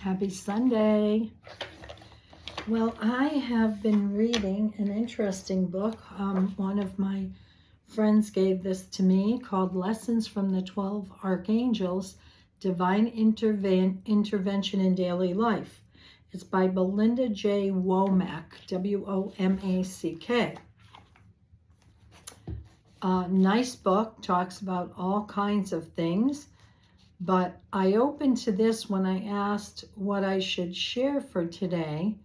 Happy Sunday. Well, I have been reading an interesting book. One of my friends gave this to me called Lessons from the 12 Archangels, Divine Intervention in Daily Life. It's by Brenda J. Womack, W-O-M-A-C-K. Nice book, talks about all kinds of things. But I opened to this when I asked what I should share for today.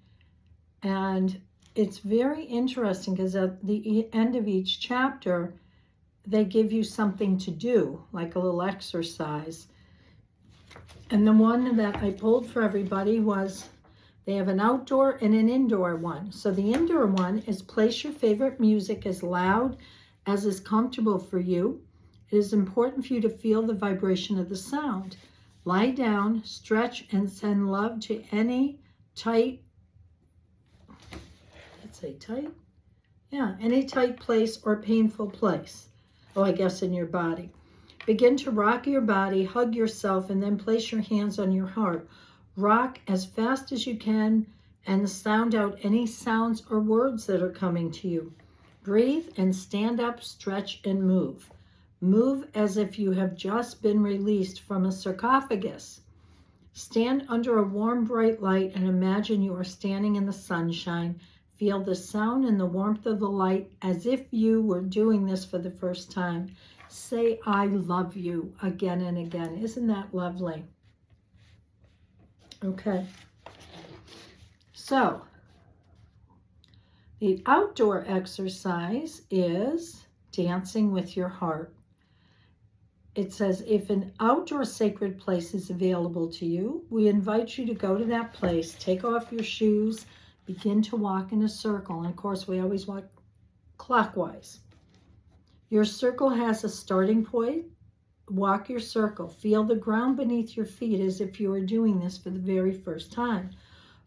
And it's very interesting because at the end of each chapter, they give you something to do, like a little exercise. And the one that I pulled for everybody was, they have an outdoor and an indoor one. So the indoor one is place your favorite music as loud as is comfortable for you. It is important for you to feel the vibration of the sound. Lie down, stretch, and send love to any tight, any tight place or painful place. I guess in your body. Begin to rock your body, hug yourself, and then place your hands on your heart. Rock as fast as you can and sound out any sounds or words that are coming to you. Breathe and stand up, stretch, and move. Move as if you have just been released from a sarcophagus. Stand under a warm, bright light and imagine you are standing in the sunshine. Feel the sound and the warmth of the light as if you were doing this for the first time. Say, I love you again and again. Isn't that lovely? Okay. So, the outdoor exercise is dancing with your heart. It says, if an outdoor sacred place is available to you, we invite you to go to that place, take off your shoes, begin to walk in a circle. And of course, we always walk clockwise. Your circle has a starting point. Walk your circle. Feel the ground beneath your feet as if you are doing this for the very first time.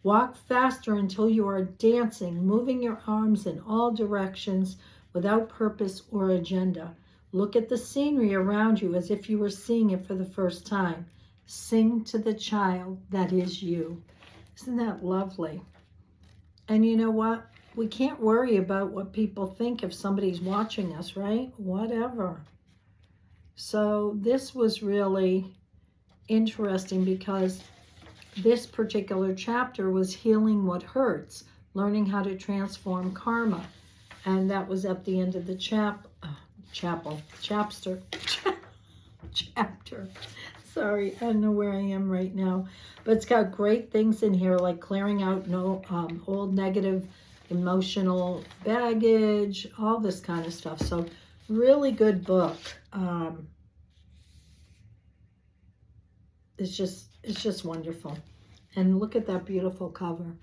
Walk faster until you are dancing, moving your arms in all directions without purpose or agenda. Look at the scenery around you as if you were seeing it for the first time. Sing to the child that is you. Isn't that lovely? And you know what? We can't worry about what people think if somebody's watching us, right? Whatever. So this was really interesting because this particular chapter was healing what hurts, learning how to transform karma. And that was at the end of the chapter. Sorry, I don't know where I am right now. But it's got great things in here, like clearing out old negative emotional baggage, all this kind of stuff. So really good book. It's just wonderful. And look at that beautiful cover.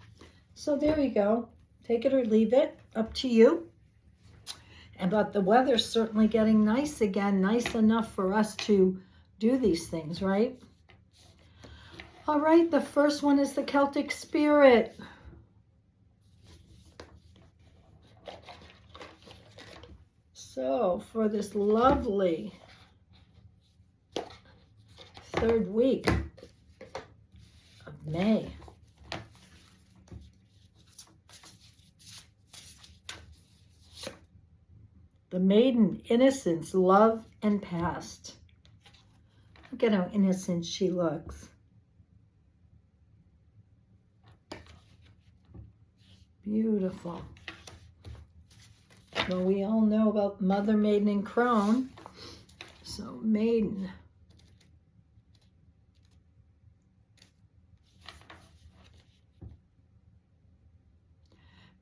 So there you go. Take it or leave it. Up to you. But the weather's certainly getting nice again, nice enough for us to do these things, right? All right, the first one is the Celtic Spirit. So for this lovely third week of May, the maiden, innocence, love, and past. Look at how innocent she looks. Beautiful. Well, we all know about Mother, Maiden, and Crone. So, maiden.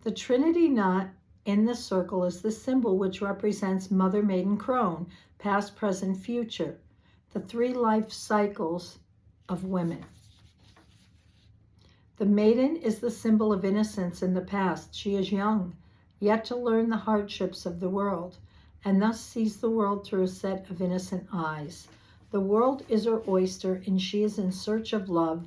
The Trinity knot in the circle is the symbol which represents Mother, Maiden, Crone, past, present, future, the three life cycles of women. The maiden is the symbol of innocence in the past. She is young, yet to learn the hardships of the world, and thus sees the world through a set of innocent eyes. The world is her oyster, and she is in search of love.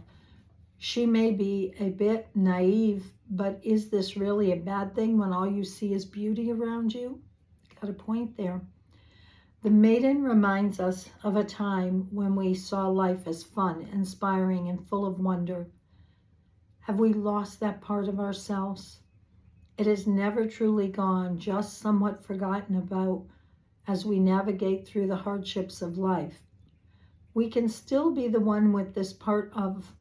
She may be a bit naive, but is this really a bad thing when all you see is beauty around you? Got a point there. The maiden reminds us of a time when we saw life as fun, inspiring, and full of wonder. Have we lost that part of ourselves? It is never truly gone, just somewhat forgotten about as we navigate through the hardships of life. We can still be the one with this part of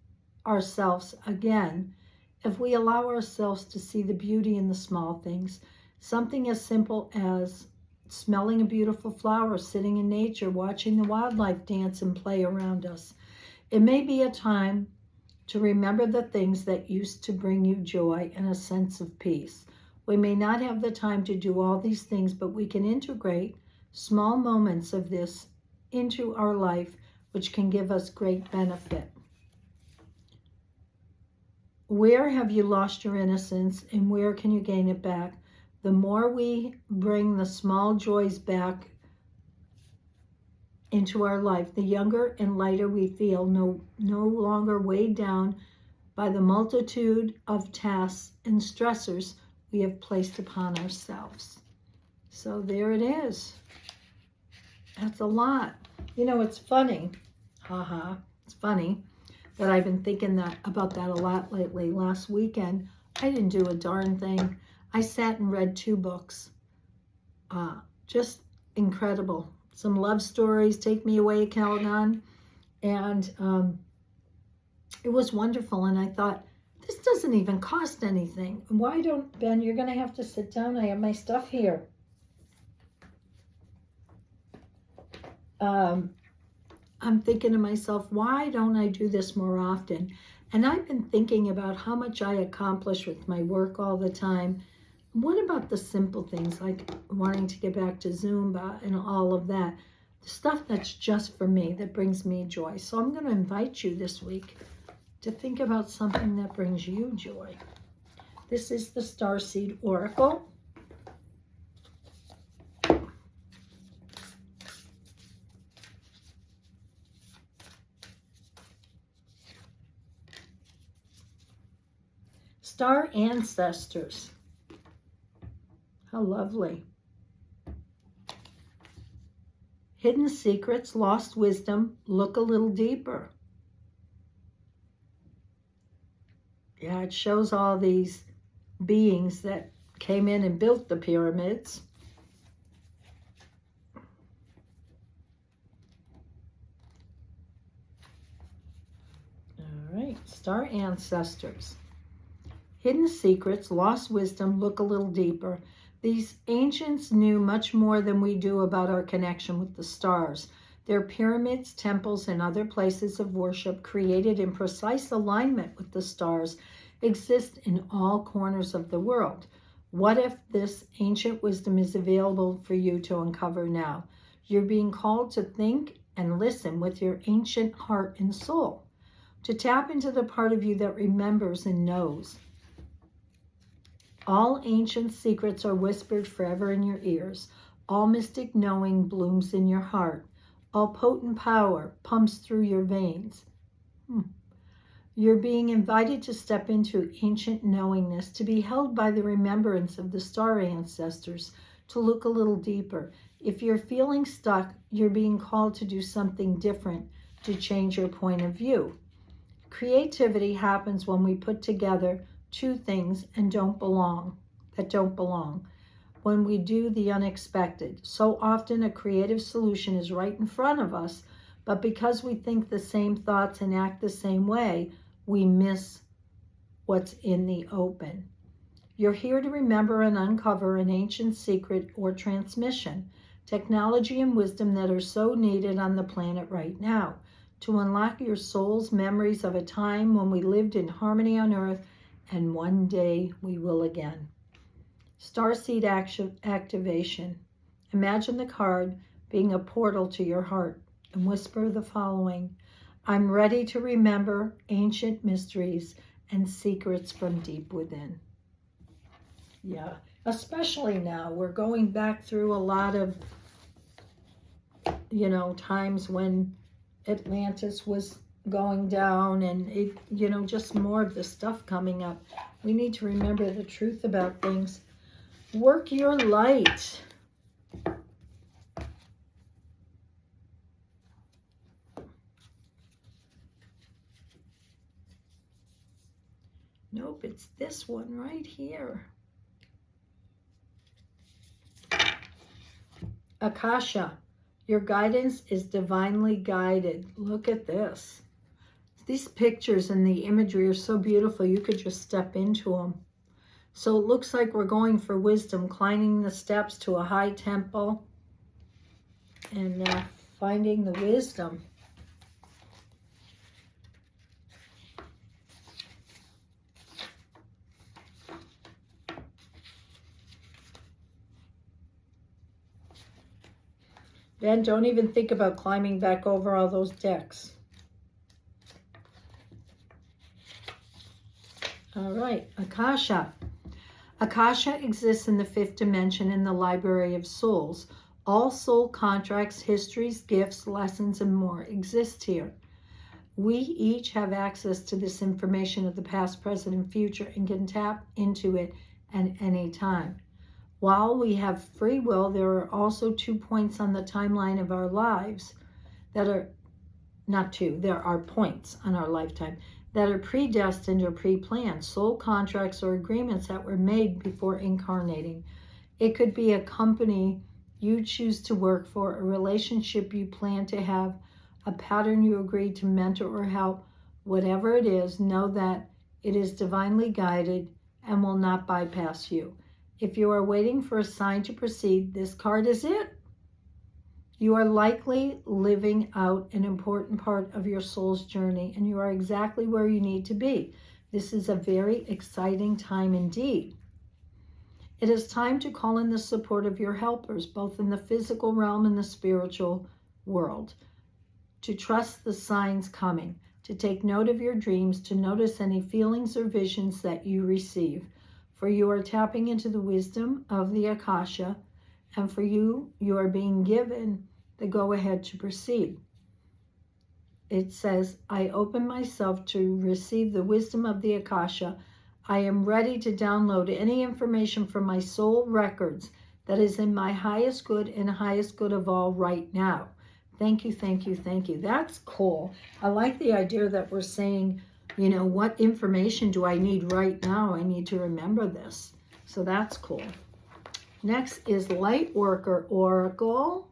ourselves again if we allow ourselves to see the beauty in the small things. Something as simple as smelling a beautiful flower, sitting in nature, watching the wildlife dance and play around us. It may be a time to remember the things that used to bring you joy and a sense of peace. We may not have the time to do all these things, but we can integrate small moments of this into our life, which can give us great benefit. Where have you lost your innocence, and where can you gain it back? The more we bring the small joys back into our life, the younger and lighter we feel, no longer weighed down by the multitude of tasks and stressors we have placed upon ourselves. So there it is. That's a lot. You know, it's funny. It's funny that I've been thinking about that a lot lately. Last weekend, I didn't do a darn thing. I sat and read 2 books. Just incredible. Some love stories, Take Me Away, Calgon. And it was wonderful. And I thought, this doesn't even cost anything. Why don't, Ben, you're going to have to sit down. I have my stuff here. I'm thinking to myself, why don't I do this more often? And I've been thinking about how much I accomplish with my work all the time. What about the simple things like wanting to get back to Zumba and all of that? The stuff that's just for me, that brings me joy. So I'm going to invite you this week to think about something that brings you joy. This is the Starseed Oracle. Star Ancestors. How lovely. Hidden secrets, lost wisdom, look a little deeper. Yeah, it shows all these beings that came in and built the pyramids. All right, Star Ancestors. Hidden secrets, lost wisdom, look a little deeper. These ancients knew much more than we do about our connection with the stars. Their pyramids, temples, and other places of worship created in precise alignment with the stars exist in all corners of the world. What if this ancient wisdom is available for you to uncover now? You're being called to think and listen with your ancient heart and soul, to tap into the part of you that remembers and knows. All ancient secrets are whispered forever in your ears. All mystic knowing blooms in your heart. All potent power pumps through your veins. You're being invited to step into ancient knowingness, to be held by the remembrance of the star ancestors, to look a little deeper. If you're feeling stuck, you're being called to do something different, to change your point of view. Creativity happens when we put together 2 things that don't belong. When we do the unexpected. So often a creative solution is right in front of us, but because we think the same thoughts and act the same way, we miss what's in the open. You're here to remember and uncover an ancient secret or transmission, technology and wisdom that are so needed on the planet right now, to unlock your soul's memories of a time when we lived in harmony on Earth, and one day we will again. Starseed activation. Imagine the card being a portal to your heart and whisper the following: I'm ready to remember ancient mysteries and secrets from deep within. Yeah, especially now. We're going back through a lot of, times when Atlantis was going down and it, just more of the stuff coming up. We need to remember the truth about things. Work your light. Nope, it's this one right here. Akasha, your guidance is divinely guided. Look at this. These pictures and the imagery are so beautiful, you could just step into them. So it looks like we're going for wisdom, climbing the steps to a high temple and finding the wisdom. Then don't even think about climbing back over all those decks. All right, Akasha. Akasha exists in the fifth dimension in the Library of Souls. All soul contracts, histories, gifts, lessons, and more exist here. We each have access to this information of the past, present, and future and can tap into it at any time. While we have free will, there are also 2 points on the timeline of our lives that are, not two, there are points on our lifetime that are predestined or pre-planned, soul contracts or agreements that were made before incarnating. It could be a company you choose to work for, a relationship you plan to have, a pattern you agreed to mentor or help. Whatever it is, know that it is divinely guided and will not bypass you. If you are waiting for a sign to proceed, this card is it. You are likely living out an important part of your soul's journey, and you are exactly where you need to be. This is a very exciting time indeed. It is time to call in the support of your helpers, both in the physical realm and the spiritual world, to trust the signs coming, to take note of your dreams, to notice any feelings or visions that you receive. For you are tapping into the wisdom of the Akasha, and for you, you are being given the go-ahead to proceed. It says, I open myself to receive the wisdom of the Akasha. I am ready to download any information from my soul records that is in my highest good and highest good of all right now. Thank you, thank you, thank you. That's cool. I like the idea that we're saying, you know, what information do I need right now? I need to remember this. So that's cool. Next is Lightworker Oracle.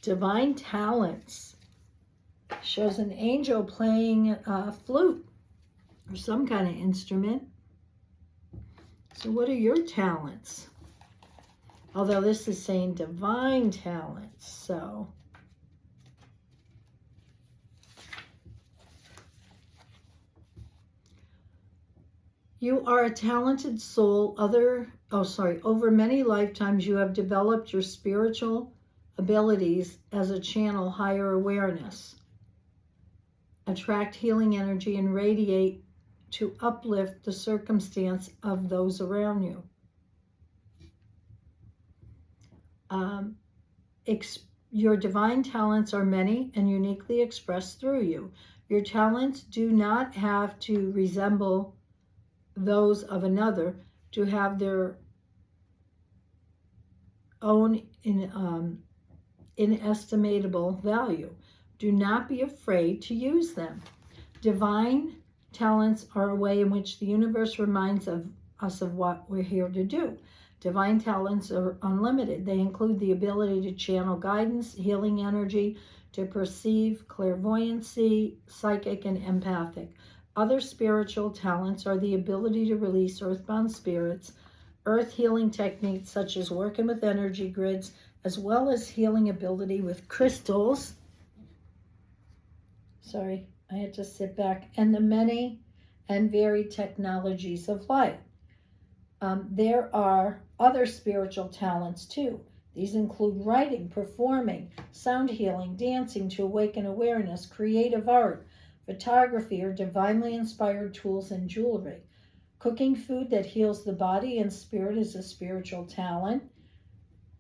Divine Talents shows an angel playing a flute or some kind of instrument. So what are your talents? Although this is saying divine talents, so you are a talented soul. Over many lifetimes you have developed your spiritual abilities as a channel higher awareness, attract healing energy, and radiate to uplift the circumstance of those around you. Your divine talents are many and uniquely expressed through you. Your talents do not have to resemble those of another to have their own inestimable value. Do not be afraid to use them. Divine talents are a way in which the universe reminds us of what we're here to do. Divine talents are unlimited. They include the ability to channel guidance, healing energy, to perceive, clairvoyancy, psychic, and empathic. Other spiritual talents are the ability to release earthbound spirits, earth healing techniques such as working with energy grids, as well as healing ability with crystals. Sorry, I had to sit back. And the many and varied technologies of light. There are other spiritual talents too. These include writing, performing, sound healing, dancing to awaken awareness, creative art, photography, or divinely inspired tools and jewelry. Cooking food that heals the body and spirit is a spiritual talent.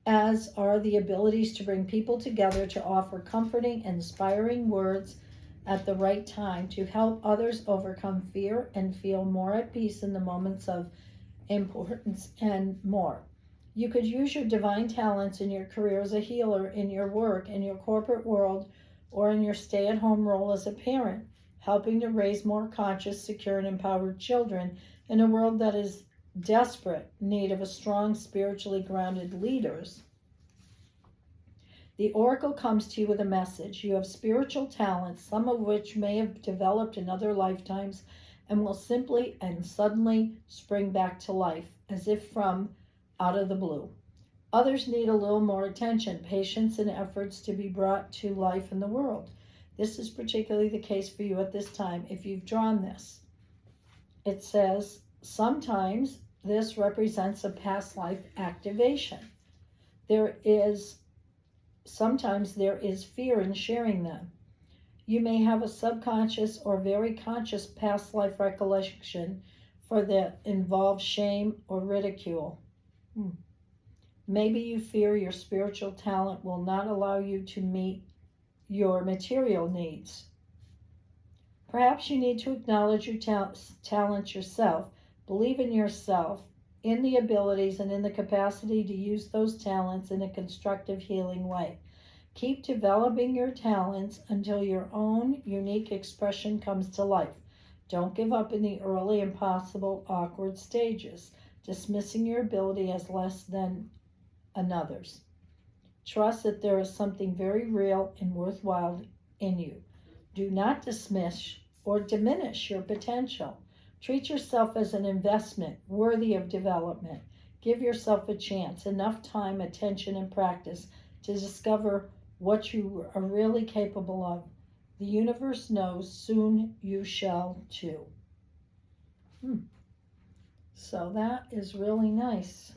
as are the abilities to bring people together to offer comforting, inspiring words at the right time to help others overcome fear and feel more at peace in the moments of importance and more. You could use your divine talents in your career as a healer, in your work, in your corporate world, or in your stay at home role as a parent, helping to raise more conscious, secure, and empowered children in a world that is desperate need of a strong, spiritually grounded leaders. The oracle comes to you with a message. You have spiritual talents, some of which may have developed in other lifetimes and will simply and suddenly spring back to life, as if from out of the blue. Others need a little more attention, patience, and efforts to be brought to life in the world. This is particularly the case for you at this time if you've drawn this. It says, sometimes this represents a past life activation. Sometimes there is fear in sharing them. You may have a subconscious or very conscious past life recollection for that involves shame or ridicule. Maybe you fear your spiritual talent will not allow you to meet your material needs. Perhaps you need to acknowledge your talent yourself, believe in yourself, in the abilities and in the capacity to use those talents in a constructive, healing way. Keep developing your talents until your own unique expression comes to life. Don't give up in the early, impossible, awkward stages, dismissing your ability as less than another's. Trust that there is something very real and worthwhile in you. Do not dismiss or diminish your potential. Treat yourself as an investment worthy of development. Give yourself a chance, enough time, attention, and practice to discover what you are really capable of. The universe knows, soon you shall too. So that is really nice.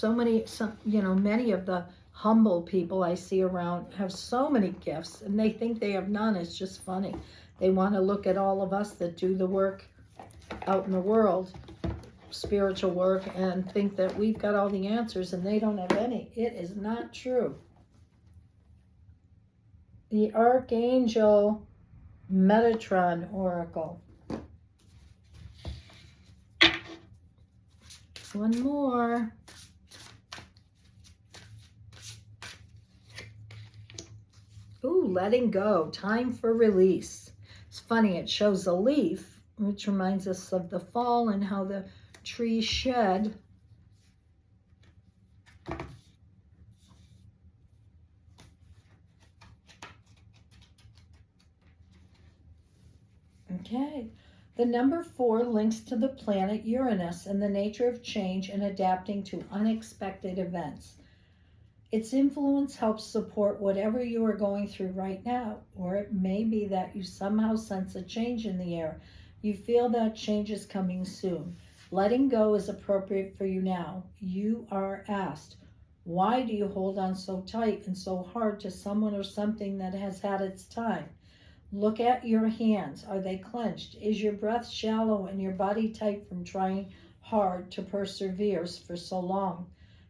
Many of the humble people I see around have so many gifts and they think they have none. It's just funny. They want to look at all of us that do the work out in the world, spiritual work, and think that we've got all the answers and they don't have any. It is not true. The Archangel Metatron Oracle. One more. Ooh, letting go. Time for release. It's funny, it shows a leaf, which reminds us of the fall and how the trees shed. Okay. The number 4 links to the planet Uranus and the nature of change and adapting to unexpected events. Its influence helps support whatever you are going through right now, or it may be that you somehow sense a change in the air. You feel that change is coming soon. Letting go is appropriate for you now. You are asked, why do you hold on so tight and so hard to someone or something that has had its time? Look at your hands. Are they clenched? Is your breath shallow and your body tight from trying hard to persevere for so long?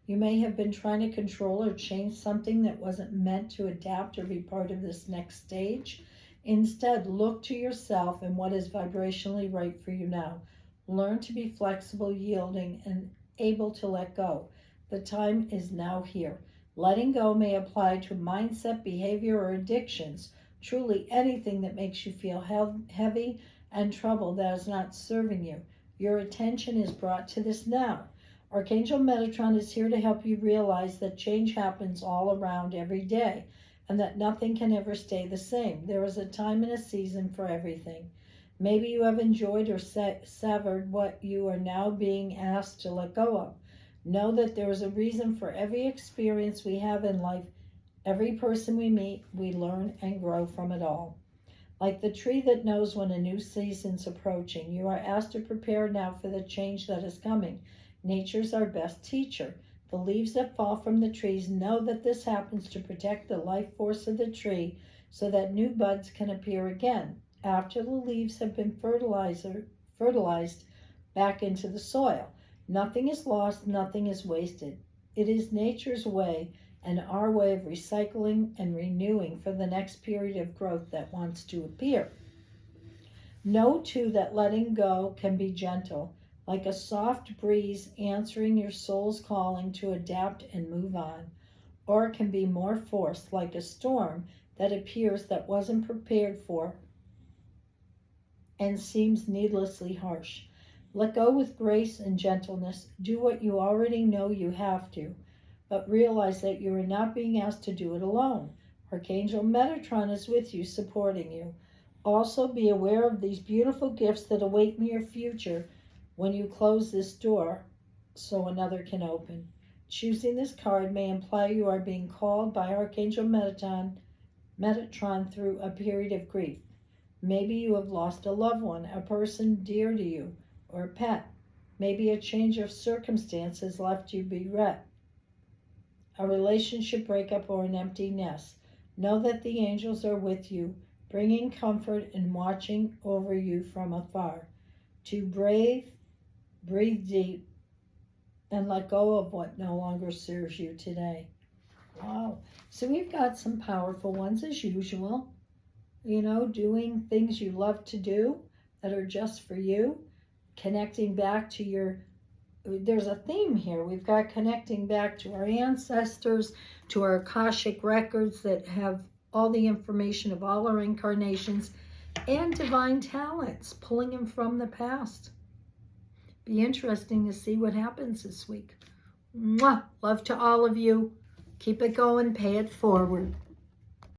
You may have been trying to control or change something that wasn't meant to adapt or be part of this next stage. Instead, look to yourself and what is vibrationally right for you now. Learn to be flexible, yielding, and able to let go. The time is now here. Letting go may apply to mindset, behavior, or addictions. Truly anything that makes you feel heavy and troubled that is not serving you. Your attention is brought to this now. Archangel Metatron is here to help you realize that change happens all around every day and that nothing can ever stay the same. There is a time and a season for everything. Maybe you have enjoyed or severed what you are now being asked to let go of. Know that there is a reason for every experience we have in life. Every person we meet, we learn and grow from it all. Like the tree that knows when a new season's approaching, you are asked to prepare now for the change that is coming. Nature's our best teacher. The leaves that fall from the trees know that this happens to protect the life force of the tree so that new buds can appear again after the leaves have been fertilized back into the soil. Nothing is lost, nothing is wasted. It is nature's way and our way of recycling and renewing for the next period of growth that wants to appear. Know too that letting go can be gentle, like a soft breeze answering your soul's calling to adapt and move on, or it can be more forced, like a storm that appears that wasn't prepared for and seems needlessly harsh. Let go with grace and gentleness. Do what you already know you have to, but realize that you are not being asked to do it alone. Archangel Metatron is with you, supporting you. Also, be aware of these beautiful gifts that await in your future when you close this door so another can open. Choosing this card may imply you are being called by Archangel Metatron through a period of grief. Maybe you have lost a loved one, a person dear to you, or a pet. Maybe a change of circumstance has left you bereft. A relationship breakup or an empty nest. Know that the angels are with you, bringing comfort and watching over you from afar. To breathe deep, and let go of what no longer serves you today. Wow. So we've got some powerful ones as usual. Doing things you love to do that are just for you. Connecting back to there's a theme here. We've got connecting back to our ancestors, to our Akashic records that have all the information of all our incarnations, and divine talents, pulling them from the past. Be interesting to see what happens this week. Mwah! Love to all of you. Keep it going, pay it forward.